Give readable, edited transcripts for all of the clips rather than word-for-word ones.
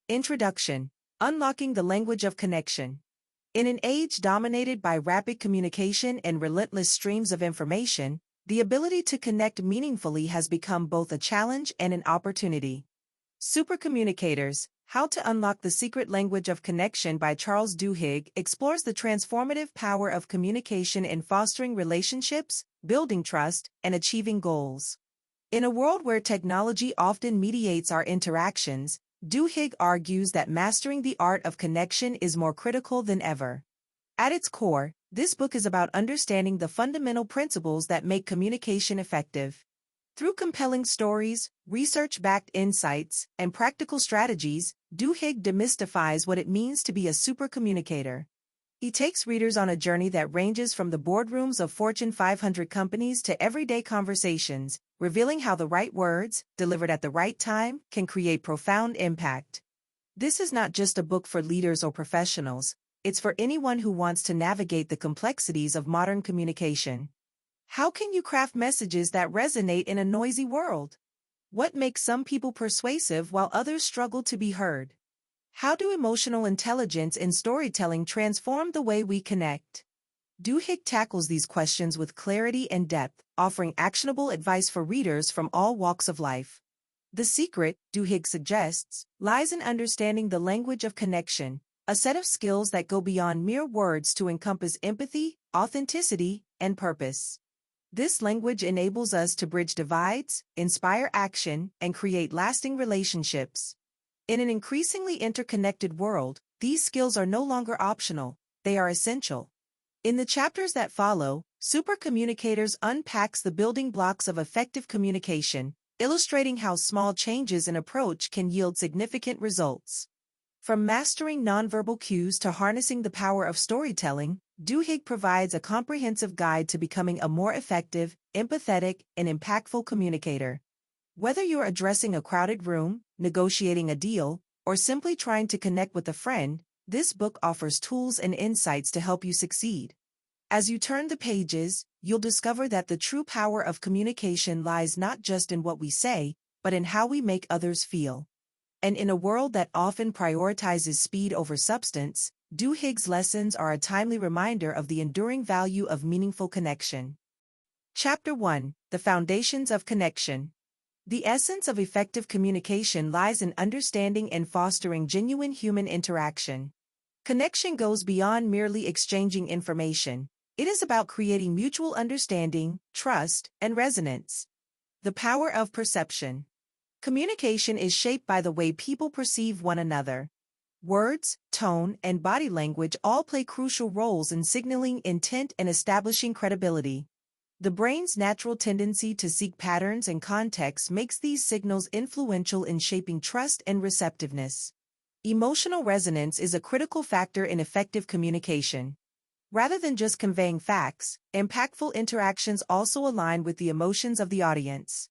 Introduction: Unlocking the Language of Connection. In an age dominated by rapid communication and relentless streams of information, the ability to connect meaningfully has become both a challenge and an opportunity. Supercommunicators: How to Unlock the Secret Language of Connection by Charles Duhigg explores the transformative power of communication in fostering relationships, building trust, and achieving goals. In a world where technology often mediates our interactions, Duhigg argues that mastering the art of connection is more critical than ever. At its core, this book is about understanding the fundamental principles that make communication effective. Through compelling stories, research-backed insights, and practical strategies, Duhigg demystifies what it means to be a supercommunicator. He takes readers on a journey that ranges from the boardrooms of Fortune 500 companies to everyday conversations, revealing how the right words, delivered at the right time, can create profound impact. This is not just a book for leaders or professionals, it's for anyone who wants to navigate the complexities of modern communication. How can you craft messages that resonate in a noisy world? What makes some people persuasive while others struggle to be heard? How do emotional intelligence and storytelling transform the way we connect? Duhigg tackles these questions with clarity and depth, offering actionable advice for readers from all walks of life. The secret, Duhigg suggests, lies in understanding the language of connection, a set of skills that go beyond mere words to encompass empathy, authenticity, and purpose. This language enables us to bridge divides, inspire action, and create lasting relationships. In an increasingly interconnected world, these skills are no longer optional, they are essential. In the chapters that follow, Supercommunicators unpacks the building blocks of effective communication, illustrating how small changes in approach can yield significant results. From mastering nonverbal cues to harnessing the power of storytelling, Duhigg provides a comprehensive guide to becoming a more effective, empathetic, and impactful communicator. Whether you're addressing a crowded room, negotiating a deal, or simply trying to connect with a friend, this book offers tools and insights to help you succeed. As you turn the pages, you'll discover that the true power of communication lies not just in what we say, but in how we make others feel. And in a world that often prioritizes speed over substance, Duhigg's lessons are a timely reminder of the enduring value of meaningful connection. Chapter 1: The Foundations of Connection. The essence of effective communication lies in understanding and fostering genuine human interaction. Connection goes beyond merely exchanging information. It is about creating mutual understanding, trust, and resonance. The power of perception. Communication is shaped by the way people perceive one another. Words, tone, and body language all play crucial roles in signaling intent and establishing credibility. The brain's natural tendency to seek patterns and context makes these signals influential in shaping trust and receptiveness. Emotional resonance is a critical factor in effective communication. Rather than just conveying facts, impactful interactions also align with the emotions of the audience.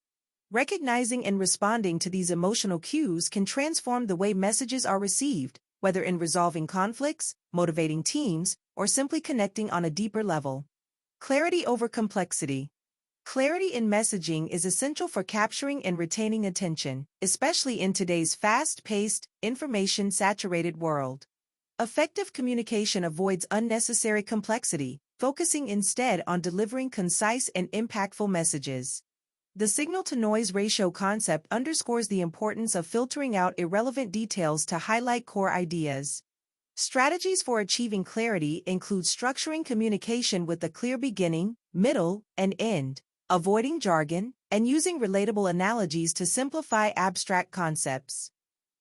Recognizing and responding to these emotional cues can transform the way messages are received, whether in resolving conflicts, motivating teams, or simply connecting on a deeper level. Clarity over complexity. Clarity in messaging is essential for capturing and retaining attention, especially in today's fast-paced, information-saturated world. Effective communication avoids unnecessary complexity, focusing instead on delivering concise and impactful messages. The signal-to-noise ratio concept underscores the importance of filtering out irrelevant details to highlight core ideas. Strategies for achieving clarity include structuring communication with a clear beginning, middle, and end, avoiding jargon, and using relatable analogies to simplify abstract concepts.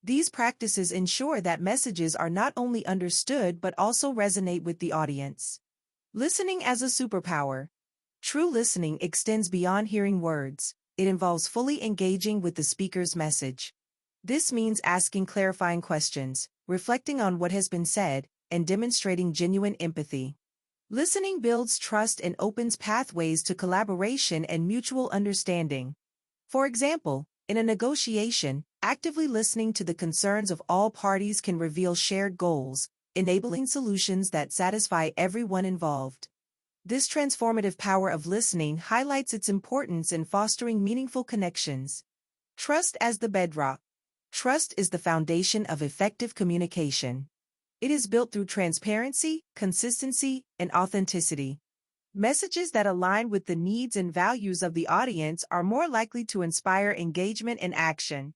These practices ensure that messages are not only understood but also resonate with the audience. Listening as a superpower. True listening extends beyond hearing words. It involves fully engaging with the speaker's message. This means asking clarifying questions, reflecting on what has been said, and demonstrating genuine empathy. Listening builds trust and opens pathways to collaboration and mutual understanding. For example, in a negotiation, actively listening to the concerns of all parties can reveal shared goals, enabling solutions that satisfy everyone involved. This transformative power of listening highlights its importance in fostering meaningful connections. Trust as the bedrock. Trust is the foundation of effective communication. It is built through transparency, consistency, and authenticity. Messages that align with the needs and values of the audience are more likely to inspire engagement and action.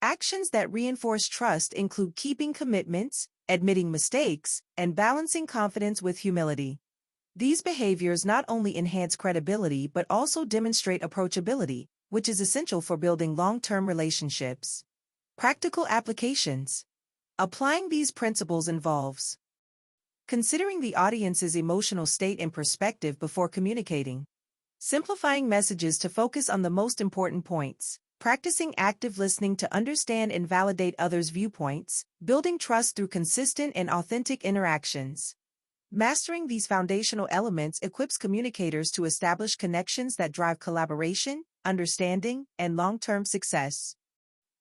Actions that reinforce trust include keeping commitments, admitting mistakes, and balancing confidence with humility. These behaviors not only enhance credibility but also demonstrate approachability, which is essential for building long-term relationships. Practical applications. Applying these principles involves considering the audience's emotional state and perspective before communicating, simplifying messages to focus on the most important points, practicing active listening to understand and validate others' viewpoints, building trust through consistent and authentic interactions. Mastering these foundational elements equips communicators to establish connections that drive collaboration, understanding, and long-term success.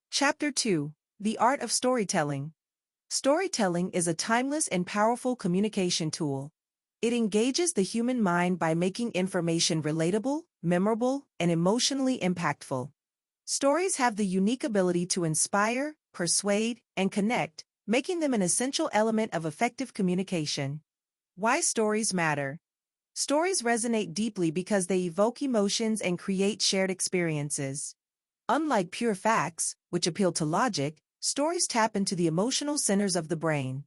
Chapter 2. The Art of Storytelling. Storytelling is a timeless and powerful communication tool. It engages the human mind by making information relatable, memorable, and emotionally impactful. Stories have the unique ability to inspire, persuade, and connect, making them an essential element of effective communication. Why stories matter. Stories resonate deeply because they evoke emotions and create shared experiences. Unlike pure facts, which appeal to logic, stories tap into the emotional centers of the brain.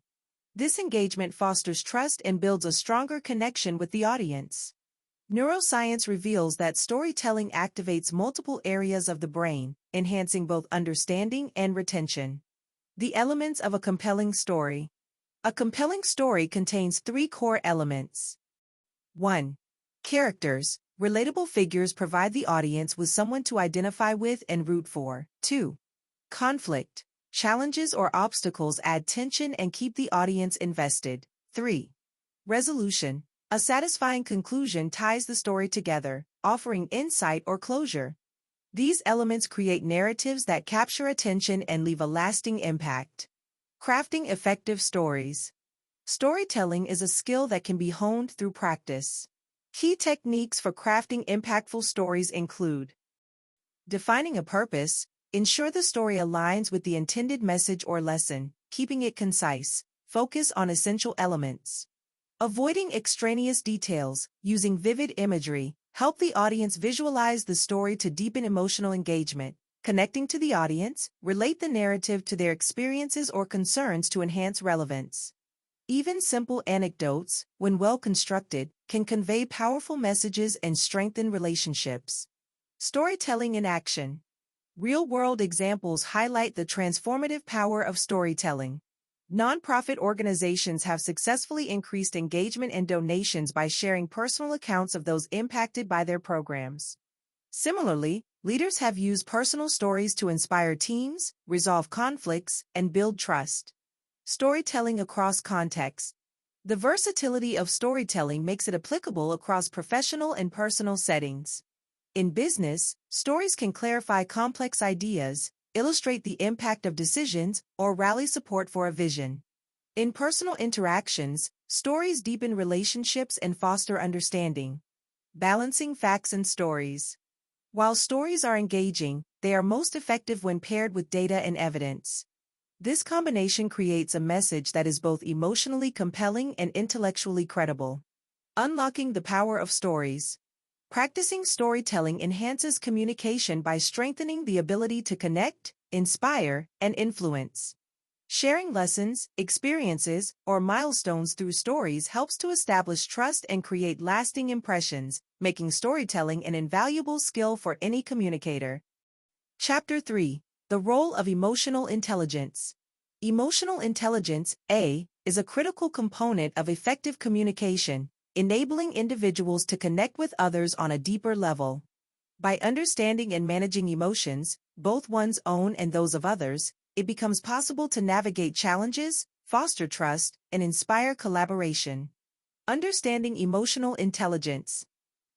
This engagement fosters trust and builds a stronger connection with the audience. Neuroscience reveals that storytelling activates multiple areas of the brain, enhancing both understanding and retention. The elements of a compelling story. A compelling story contains three core elements. 1. Characters. Relatable figures provide the audience with someone to identify with and root for. 2. Conflict. Challenges or obstacles add tension and keep the audience invested. 3. Resolution. A satisfying conclusion ties the story together, offering insight or closure. These elements create narratives that capture attention and leave a lasting impact. Crafting effective stories. Storytelling is a skill that can be honed through practice. Key techniques for crafting impactful stories include defining a purpose. Ensure the story aligns with the intended message or lesson, keeping it concise. Focus on essential elements. Avoiding extraneous details. Using vivid imagery, help the audience visualize the story to deepen emotional engagement. Connecting to the audience, relate the narrative to their experiences or concerns to enhance relevance. Even simple anecdotes, when well constructed, can convey powerful messages and strengthen relationships. Storytelling in action. Real-world examples highlight the transformative power of storytelling. Nonprofit organizations have successfully increased engagement and donations by sharing personal accounts of those impacted by their programs. Similarly, leaders have used personal stories to inspire teams, resolve conflicts, and build trust. Storytelling across contexts. The versatility of storytelling makes it applicable across professional and personal settings. In business, stories can clarify complex ideas, illustrate the impact of decisions, or rally support for a vision. In personal interactions, stories deepen relationships and foster understanding. Balancing facts and stories. While stories are engaging, they are most effective when paired with data and evidence. This combination creates a message that is both emotionally compelling and intellectually credible. Unlocking the power of stories. Practicing storytelling enhances communication by strengthening the ability to connect, inspire, and influence. Sharing lessons, experiences, or milestones through stories helps to establish trust and create lasting impressions, making storytelling an invaluable skill for any communicator. Chapter 3. The Role of Emotional Intelligence. Emotional intelligence, is a critical component of effective communication, enabling individuals to connect with others on a deeper level. By understanding and managing emotions, both one's own and those of others, it becomes possible to navigate challenges, foster trust, and inspire collaboration. Understanding emotional intelligence.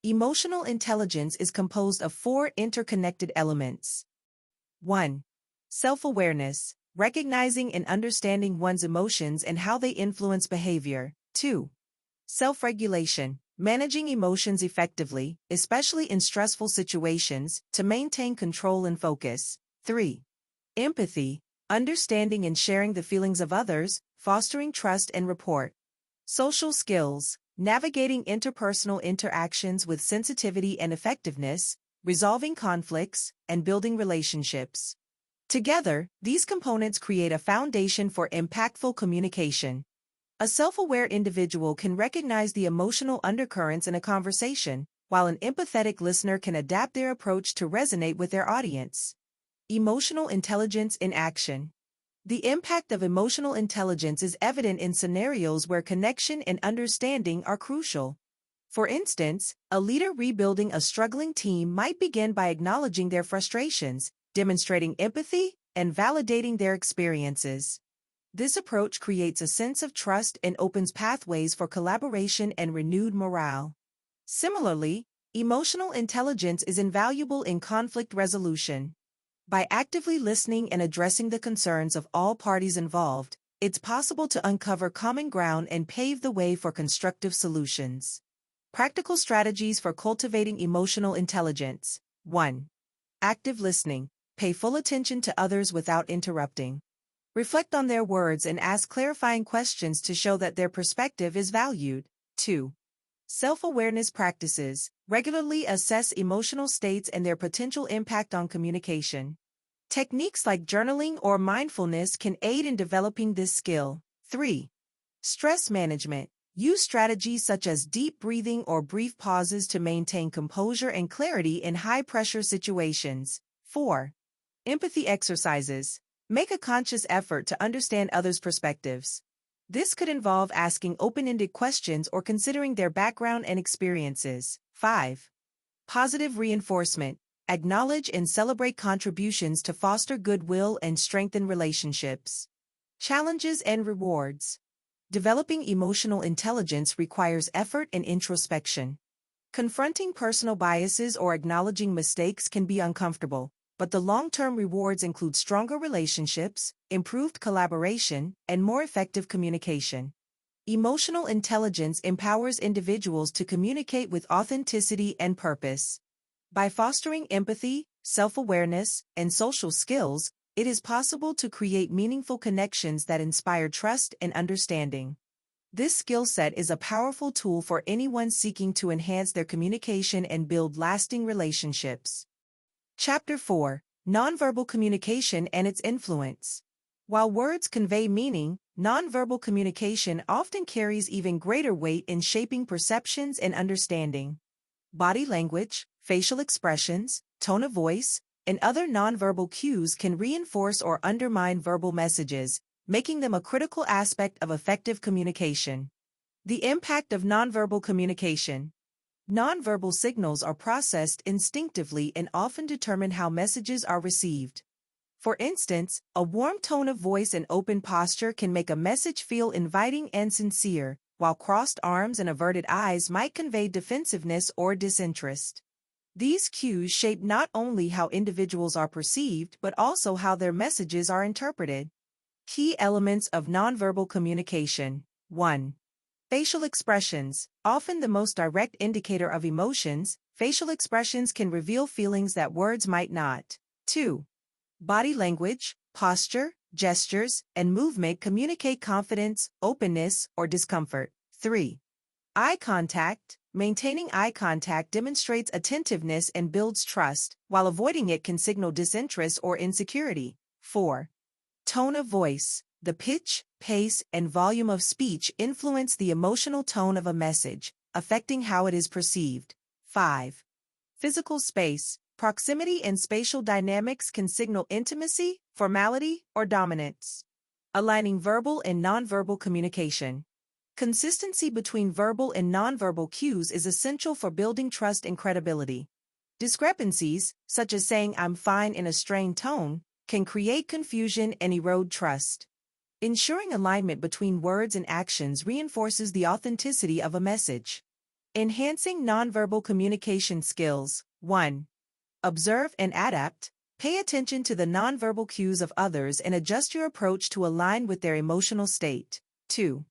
Emotional intelligence is composed of 4 interconnected elements. 1. Self-awareness, recognizing and understanding one's emotions and how they influence behavior. 2. Self-regulation, managing emotions effectively, especially in stressful situations, to maintain control and focus. 3. Empathy, Understanding and sharing the feelings of others, fostering trust and rapport. Social skills, navigating interpersonal interactions with sensitivity and effectiveness, resolving conflicts, and building relationships. Together, these components create a foundation for impactful communication. A self-aware individual can recognize the emotional undercurrents in a conversation, while an empathetic listener can adapt their approach to resonate with their audience. Emotional intelligence in action. The impact of emotional intelligence is evident in scenarios where connection and understanding are crucial. For instance, a leader rebuilding a struggling team might begin by acknowledging their frustrations, demonstrating empathy, and validating their experiences. This approach creates a sense of trust and opens pathways for collaboration and renewed morale. Similarly, emotional intelligence is invaluable in conflict resolution. By actively listening and addressing the concerns of all parties involved, it's possible to uncover common ground and pave the way for constructive solutions. Practical strategies for cultivating emotional intelligence. 1. Active listening. Pay full attention to others without interrupting. Reflect on their words and ask clarifying questions to show that their perspective is valued. 2. Self-awareness practices. Regularly assess emotional states and their potential impact on communication. Techniques like journaling or mindfulness can aid in developing this skill. 3. Stress management. Use strategies such as deep breathing or brief pauses to maintain composure and clarity in high-pressure situations. 4. Empathy exercises. Make a conscious effort to understand others' perspectives. This could involve asking open-ended questions or considering their background and experiences. 5. Positive reinforcement. Acknowledge and celebrate contributions to foster goodwill and strengthen relationships. Challenges and rewards. Developing emotional intelligence requires effort and introspection. Confronting personal biases or acknowledging mistakes can be uncomfortable, but the long-term rewards include stronger relationships, improved collaboration, and more effective communication. Emotional intelligence empowers individuals to communicate with authenticity and purpose. By fostering empathy, self-awareness, and social skills, it is possible to create meaningful connections that inspire trust and understanding. This skill set is a powerful tool for anyone seeking to enhance their communication and build lasting relationships. Chapter 4. Nonverbal communication and its influence. While words convey meaning, nonverbal communication often carries even greater weight in shaping perceptions and understanding. Body language, facial expressions, tone of voice, and other nonverbal cues can reinforce or undermine verbal messages, making them a critical aspect of effective communication. The impact of nonverbal communication. Nonverbal signals are processed instinctively and often determine how messages are received. For instance, a warm tone of voice and open posture can make a message feel inviting and sincere, while crossed arms and averted eyes might convey defensiveness or disinterest. These cues shape not only how individuals are perceived but also how their messages are interpreted. Key elements of nonverbal communication. 1. Facial expressions. Often the most direct indicator of emotions, facial expressions can reveal feelings that words might not. 2. Body language, posture, gestures, and movement communicate confidence, openness, or discomfort. 3. Eye contact. Maintaining eye contact demonstrates attentiveness and builds trust, while avoiding it can signal disinterest or insecurity. 4. Tone of voice. The pitch, pace, and volume of speech influence the emotional tone of a message, affecting how it is perceived. 5. Physical space. Proximity and spatial dynamics can signal intimacy, formality, or dominance. Aligning verbal and nonverbal communication. Consistency between verbal and nonverbal cues is essential for building trust and credibility. Discrepancies, such as saying "I'm fine" in a strained tone, can create confusion and erode trust. Ensuring alignment between words and actions reinforces the authenticity of a message. Enhancing nonverbal communication skills. 1. Observe and adapt. Pay attention to the nonverbal cues of others and adjust your approach to align with their emotional state. 2.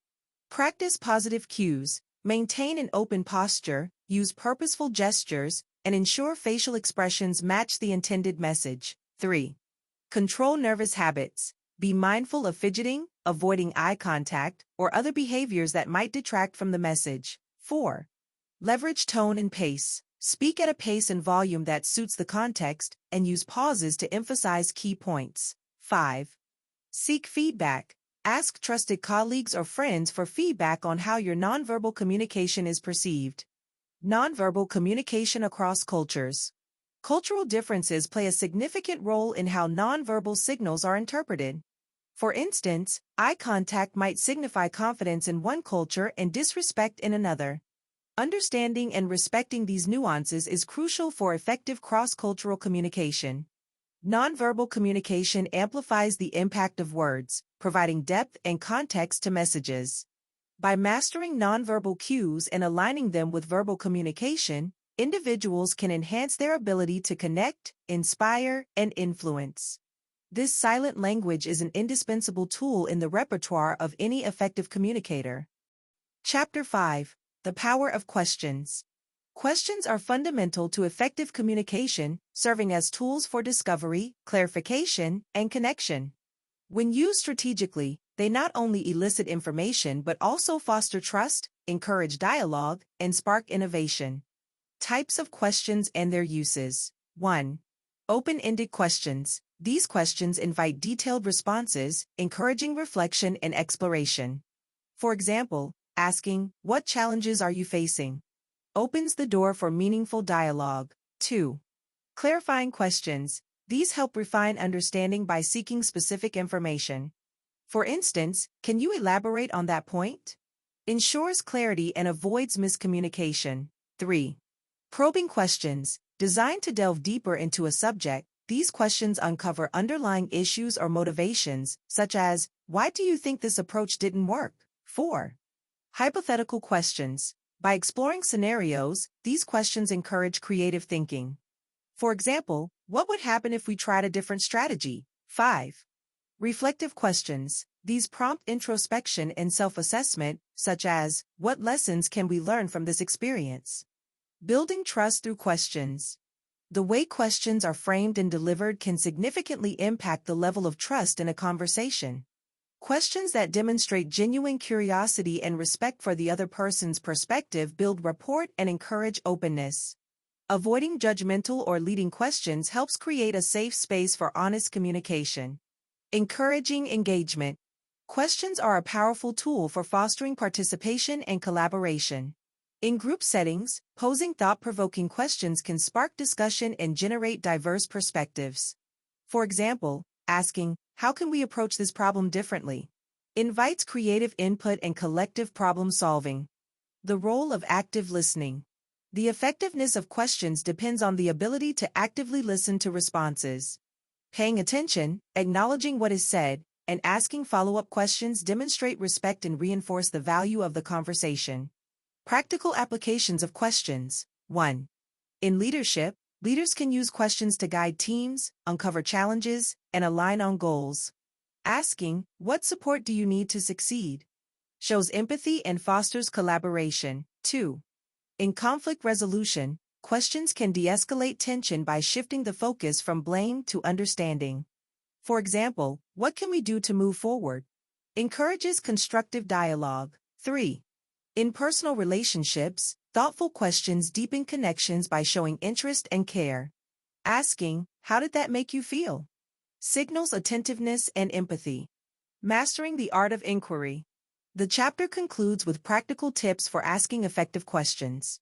Practice positive cues. Maintain an open posture, use purposeful gestures, and ensure facial expressions match the intended message. 3. Control nervous habits. Be mindful of fidgeting, avoiding eye contact, or other behaviors that might detract from the message. 4. Leverage tone and pace. Speak at a pace and volume that suits the context, and use pauses to emphasize key points. 5. Seek feedback. Ask trusted colleagues or friends for feedback on how your nonverbal communication is perceived. Nonverbal communication across cultures. Cultural differences play a significant role in how nonverbal signals are interpreted. For instance, eye contact might signify confidence in one culture and disrespect in another. Understanding and respecting these nuances is crucial for effective cross-cultural communication. Nonverbal communication amplifies the impact of words, providing depth and context to messages. By mastering nonverbal cues and aligning them with verbal communication, individuals can enhance their ability to connect, inspire, and influence. This silent language is an indispensable tool in the repertoire of any effective communicator. Chapter 5. The Power of Questions. Questions are fundamental to effective communication, serving as tools for discovery, clarification, and connection. When used strategically, they not only elicit information but also foster trust, encourage dialogue, and spark innovation. Types of questions and their uses. 1. Open-ended questions. These questions invite detailed responses, encouraging reflection and exploration. For example, asking, "What challenges are you facing?" opens the door for meaningful dialogue. 2. Clarifying questions. These help refine understanding by seeking specific information. For instance, "Can you elaborate on that point?" ensures clarity and avoids miscommunication. 3. Probing questions. Designed to delve deeper into a subject, these questions uncover underlying issues or motivations, such as, "Why do you think this approach didn't work?" 4. Hypothetical questions. By exploring scenarios, these questions encourage creative thinking. For example, "What would happen if we tried a different strategy?" 5. Reflective questions. These prompt introspection and self-assessment, such as, "What lessons can we learn from this experience?" Building trust through questions. The way questions are framed and delivered can significantly impact the level of trust in a conversation. Questions that demonstrate genuine curiosity and respect for the other person's perspective build rapport and encourage openness. Avoiding judgmental or leading questions helps create a safe space for honest communication. Encouraging engagement. Questions are a powerful tool for fostering participation and collaboration. In group settings, posing thought-provoking questions can spark discussion and generate diverse perspectives. For example, asking, "How can we approach this problem differently?" invites creative input and collective problem-solving. The role of active listening. The effectiveness of questions depends on the ability to actively listen to responses. Paying attention, acknowledging what is said, and asking follow-up questions demonstrate respect and reinforce the value of the conversation. Practical applications of questions. 1. In leadership, leaders can use questions to guide teams, uncover challenges, and align on goals. Asking, "What support do you need to succeed?" shows empathy and fosters collaboration. 2. In conflict resolution, questions can de-escalate tension by shifting the focus from blame to understanding. For example, "What can we do to move forward?" encourages constructive dialogue. 3. In personal relationships, thoughtful questions deepen connections by showing interest and care. Asking, "How did that make you feel?" signals attentiveness and empathy. Mastering the art of inquiry. The chapter concludes with practical tips for asking effective questions.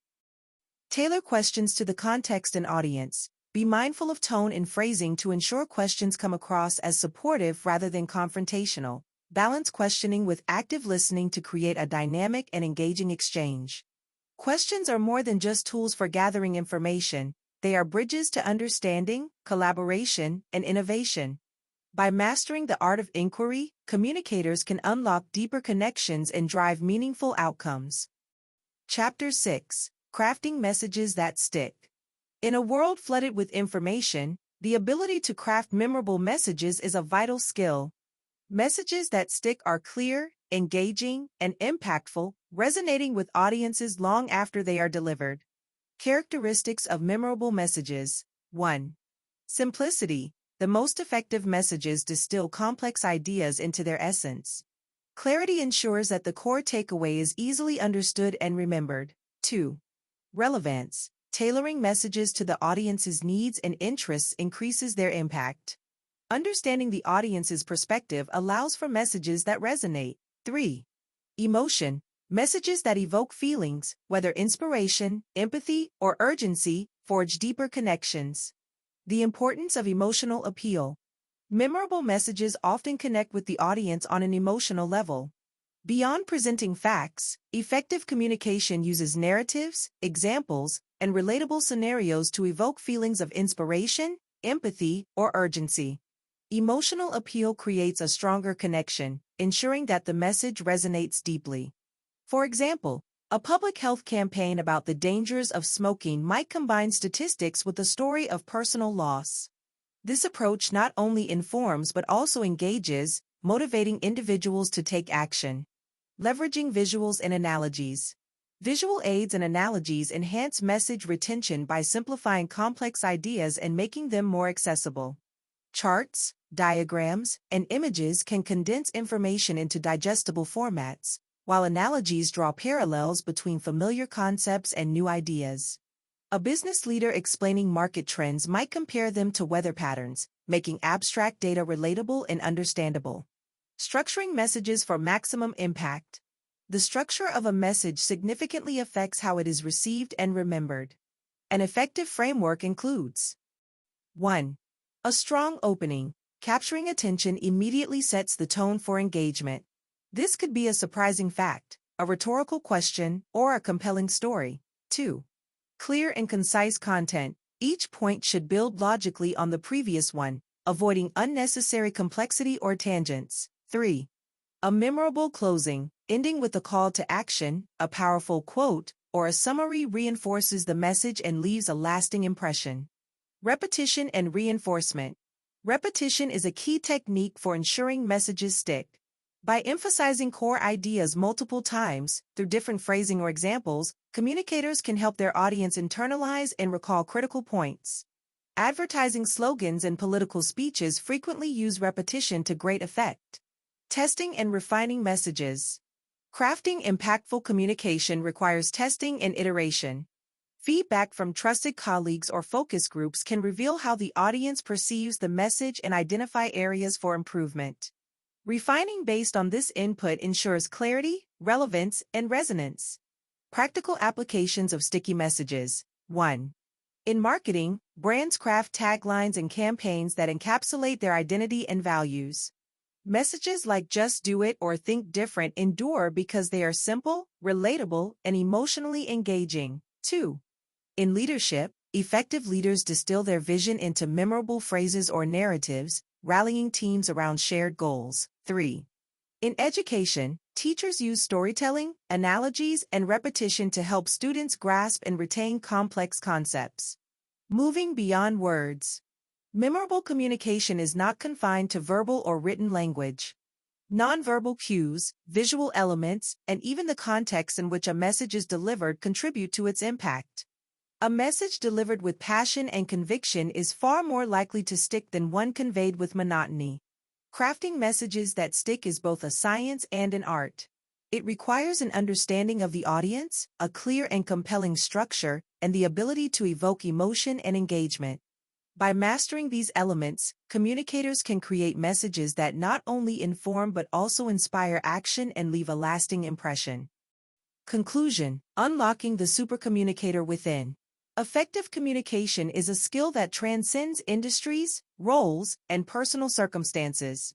Tailor questions to the context and audience. Be mindful of tone and phrasing to ensure questions come across as supportive rather than confrontational. Balance questioning with active listening to create a dynamic and engaging exchange. Questions are more than just tools for gathering information, they are bridges to understanding, collaboration, and innovation. By mastering the art of inquiry, communicators can unlock deeper connections and drive meaningful outcomes. Chapter 6. Crafting Messages That Stick. In a world flooded with information, the ability to craft memorable messages is a vital skill. Messages that stick are clear, engaging, and impactful, resonating with audiences long after they are delivered. Characteristics of memorable messages. 1. Simplicity. the most effective messages distill complex ideas into their essence. Clarity ensures that the core takeaway is easily understood and remembered. 2. Relevance. Tailoring messages to the audience's needs and interests increases their impact. Understanding the audience's perspective allows for messages that resonate. 3. Emotion. Messages that evoke feelings, whether inspiration, empathy, or urgency, forge deeper connections. The importance of emotional appeal. Memorable messages often connect with the audience on an emotional level. Beyond presenting facts, effective communication uses narratives, examples, and relatable scenarios to evoke feelings of inspiration, empathy, or urgency. Emotional appeal creates a stronger connection, ensuring that the message resonates deeply. For example, a public health campaign about the dangers of smoking might combine statistics with a story of personal loss. This approach not only informs but also engages, motivating individuals to take action. Leveraging visuals and analogies. Visual aids and analogies enhance message retention by simplifying complex ideas and making them more accessible. Charts, diagrams, and images can condense information into digestible formats, while analogies draw parallels between familiar concepts and new ideas. A business leader explaining market trends might compare them to weather patterns, making abstract data relatable and understandable. Structuring messages for maximum impact. The structure of a message significantly affects how it is received and remembered. An effective framework includes 1. A strong opening. Capturing attention immediately sets the tone for engagement. This could be a surprising fact, a rhetorical question, or a compelling story. 2. Clear and concise content. Each point should build logically on the previous one, avoiding unnecessary complexity or tangents. 3. A memorable closing, ending with a call to action, a powerful quote, or a summary reinforces the message and leaves a lasting impression. Repetition and reinforcement. Repetition is a key technique for ensuring messages stick. By emphasizing core ideas multiple times, through different phrasing or examples, communicators can help their audience internalize and recall critical points. Advertising slogans and political speeches frequently use repetition to great effect. Testing and refining messages. Crafting impactful communication requires testing and iteration. Feedback from trusted colleagues or focus groups can reveal how the audience perceives the message and identify areas for improvement. Refining based on this input ensures clarity, relevance, and resonance. Practical applications of sticky messages. 1. In marketing, brands craft taglines and campaigns that encapsulate their identity and values. Messages like "just do it" or "think different" endure because they are simple, relatable, and emotionally engaging. 2. In leadership, effective leaders distill their vision into memorable phrases or narratives, rallying teams around shared goals. 3. In education, teachers use storytelling, analogies, and repetition to help students grasp and retain complex concepts. Moving beyond words. Memorable communication is not confined to verbal or written language. Nonverbal cues, visual elements, and even the context in which a message is delivered contribute to its impact. A message delivered with passion and conviction is far more likely to stick than one conveyed with monotony. Crafting messages that stick is both a science and an art. It requires an understanding of the audience, a clear and compelling structure, and the ability to evoke emotion and engagement. By mastering these elements, communicators can create messages that not only inform but also inspire action and leave a lasting impression. Conclusion: unlocking the supercommunicator within. Effective communication is a skill that transcends industries, roles, and personal circumstances.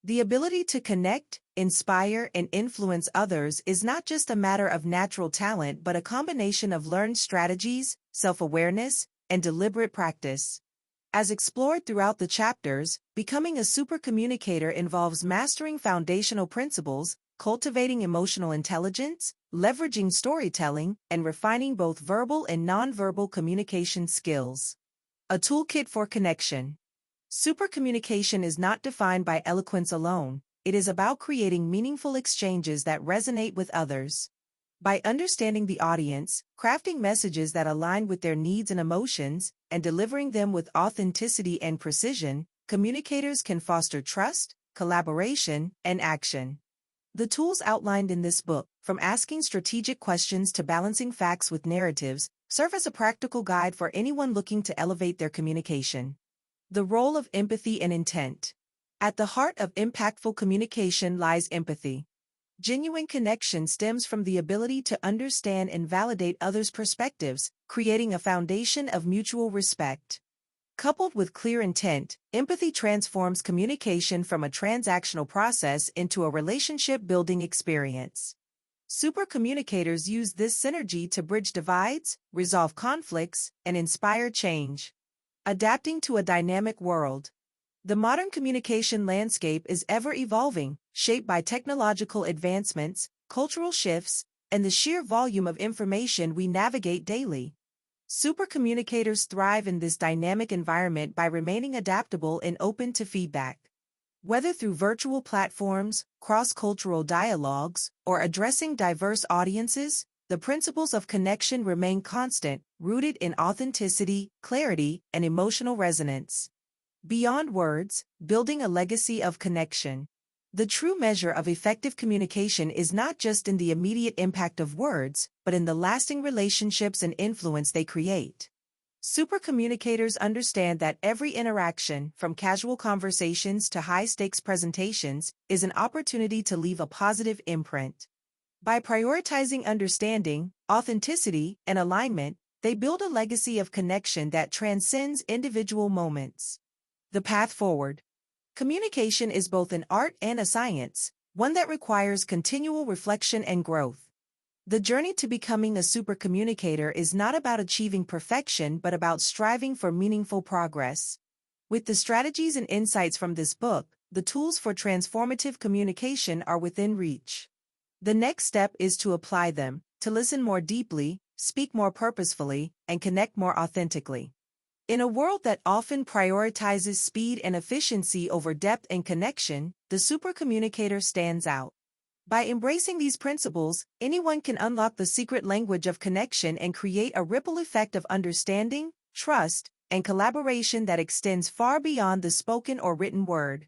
The ability to connect, inspire, and influence others is not just a matter of natural talent but a combination of learned strategies, self-awareness, and deliberate practice. As explored throughout the chapters, becoming a supercommunicator involves mastering foundational principles, cultivating emotional intelligence, leveraging storytelling, and refining both verbal and nonverbal communication skills. A toolkit for connection. Supercommunication is not defined by eloquence alone, it is about creating meaningful exchanges that resonate with others. By understanding the audience, crafting messages that align with their needs and emotions, and delivering them with authenticity and precision, communicators can foster trust, collaboration, and action. The tools outlined in this book, from asking strategic questions to balancing facts with narratives, serve as a practical guide for anyone looking to elevate their communication. The role of empathy and intent. At the heart of impactful communication lies empathy. Genuine connection stems from the ability to understand and validate others' perspectives, creating a foundation of mutual respect. Coupled with clear intent, empathy transforms communication from a transactional process into a relationship-building experience. Supercommunicators use this synergy to bridge divides, resolve conflicts, and inspire change. Adapting to a dynamic world. The modern communication landscape is ever-evolving, shaped by technological advancements, cultural shifts, and the sheer volume of information we navigate daily. Supercommunicators thrive in this dynamic environment by remaining adaptable and open to feedback. Whether through virtual platforms, cross-cultural dialogues, or addressing diverse audiences, the principles of connection remain constant, rooted in authenticity, clarity, and emotional resonance. Beyond words, building a legacy of connection. The true measure of effective communication is not just in the immediate impact of words, but in the lasting relationships and influence they create. Supercommunicators understand that every interaction, from casual conversations to high-stakes presentations, is an opportunity to leave a positive imprint. By prioritizing understanding, authenticity, and alignment, they build a legacy of connection that transcends individual moments. The path forward. Communication is both an art and a science, one that requires continual reflection and growth. The journey to becoming a supercommunicator is not about achieving perfection but about striving for meaningful progress. With the strategies and insights from this book, the tools for transformative communication are within reach. The next step is to apply them, to listen more deeply, speak more purposefully, and connect more authentically. In a world that often prioritizes speed and efficiency over depth and connection, the supercommunicator stands out. By embracing these principles, anyone can unlock the secret language of connection and create a ripple effect of understanding, trust, and collaboration that extends far beyond the spoken or written word.